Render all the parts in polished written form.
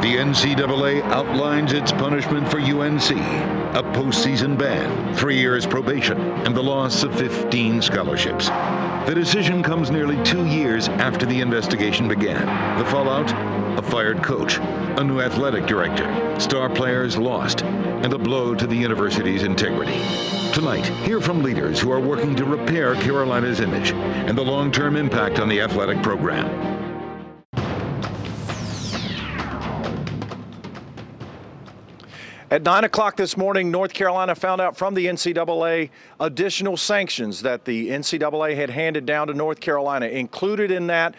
The NCAA outlines its punishment for UNC, a postseason ban, 3 years probation, and the loss of 15 scholarships. The decision comes nearly 2 years after the investigation began. The fallout? A fired coach, a new athletic director, star players lost, and a blow to the university's integrity. Tonight, hear from leaders who are working to repair Carolina's image and the long-term impact on the athletic program. At 9 o'clock this morning, North Carolina found out from the NCAA additional sanctions that the NCAA had handed down to North Carolina. Included in that,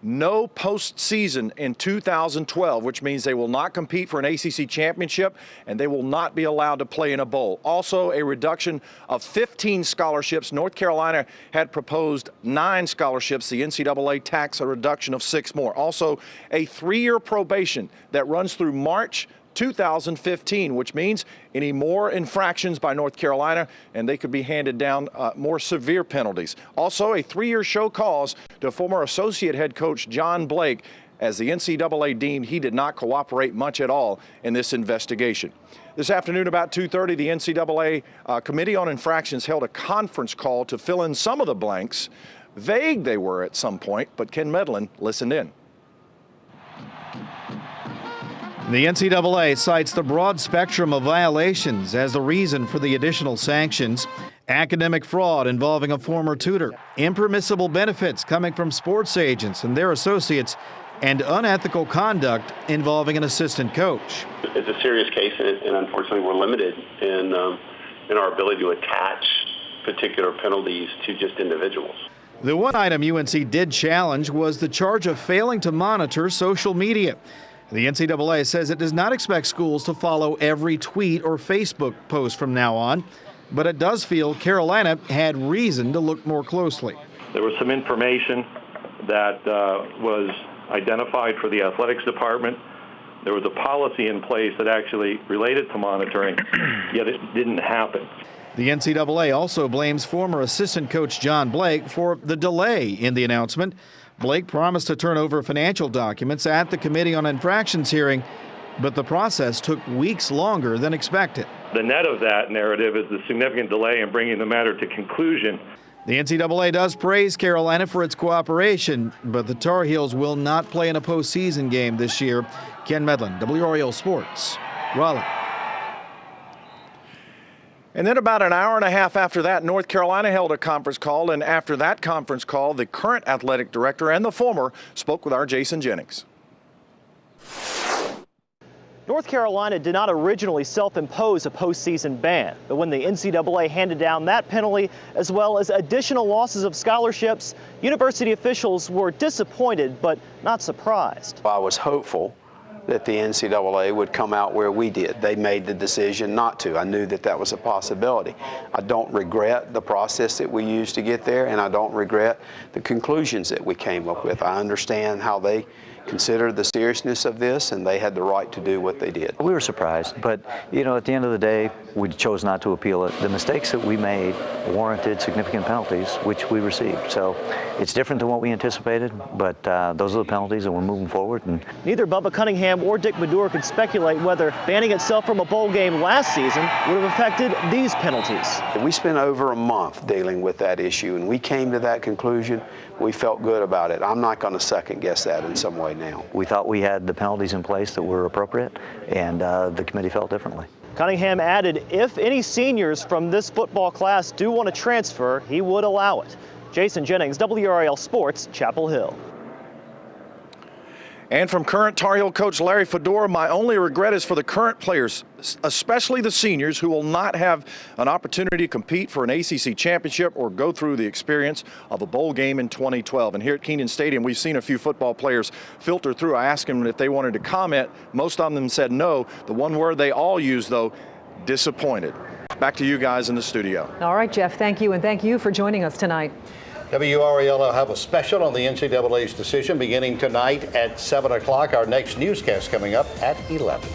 no postseason in 2012, which means they will not compete for an ACC championship and they will not be allowed to play in a bowl. Also, a reduction of 15 scholarships. North Carolina had proposed 9 scholarships. The NCAA taxed a reduction of 6 more. Also, a 3-year probation that runs through March 2015, which means any more infractions by North Carolina and they could be handed down more severe penalties. Also, a 3-year show cause to former associate head coach John Blake, as the NCAA deemed he did not cooperate much at all in this investigation. This afternoon about 2:30, the NCAA Committee on Infractions held a conference call to fill in some of the blanks. Vague they were at some point, but Ken Medlin listened in. The NCAA cites the broad spectrum of violations as the reason for the additional sanctions. Academic fraud involving a former tutor, impermissible benefits coming from sports agents and their associates, and unethical conduct involving an assistant coach. It's a serious case, and unfortunately we're limited in our ability to attach particular penalties to just individuals. The one item UNC did challenge was the charge of failing to monitor social media. The NCAA says it does not expect schools to follow every tweet or Facebook post from now on, but it does feel Carolina had reason to look more closely. There was some information that was identified for the athletics department. There was a policy in place that actually related to monitoring, yet it didn't happen. The NCAA also blames former assistant coach John Blake for the delay in the announcement. Blake promised to turn over financial documents at the Committee on Infractions hearing, but the process took weeks longer than expected. The net of that narrative is the significant delay in bringing the matter to conclusion. The NCAA does praise Carolina for its cooperation, but the Tar Heels will not play in a postseason game this year. Ken Medlin, WRAL Sports, Raleigh. And then about an hour and a half after that, North Carolina held a conference call, and after that conference call, the current athletic director and the former spoke with our Jason Jennings. North Carolina did not originally self-impose a postseason ban, but when the NCAA handed down that penalty, as well as additional losses of scholarships, university officials were disappointed but not surprised. I was hopeful that the NCAA would come out where we did. They made the decision not to. I knew that that was a possibility. I don't regret the process that we used to get there, and I don't regret the conclusions that we came up with. I understand how they considered the seriousness of this, and they had the right to do what they did. We were surprised, but you know, at the end of the day, we chose not to appeal it. The mistakes that we made warranted significant penalties, which we received. So it's different than what we anticipated, but those are the penalties, and we're moving forward. And neither Bubba Cunningham or Dick Madure could speculate whether banning itself from a bowl game last season would have affected these penalties. We spent over a month dealing with that issue, and we came to that conclusion. We felt good about it. I'm not going to second guess that in some way now. We thought we had the penalties in place that were appropriate, and the committee felt differently. Cunningham added if any seniors from this football class do want to transfer, he would allow it. Jason Jennings, WRAL Sports, Chapel Hill. And from current Tar Heel coach Larry Fedora, my only regret is for the current players, especially the seniors, who will not have an opportunity to compete for an ACC championship or go through the experience of a bowl game in 2012. And here at Kenan Stadium, we've seen a few football players filter through. I asked them if they wanted to comment. Most of them said no. The one word they all used, though, disappointed. Back to you guys in the studio. All right, Jeff, thank you, and thank you for joining us tonight. WRAL will have a special on the NCAA's decision beginning tonight at 7 o'clock. Our next newscast coming up at 11.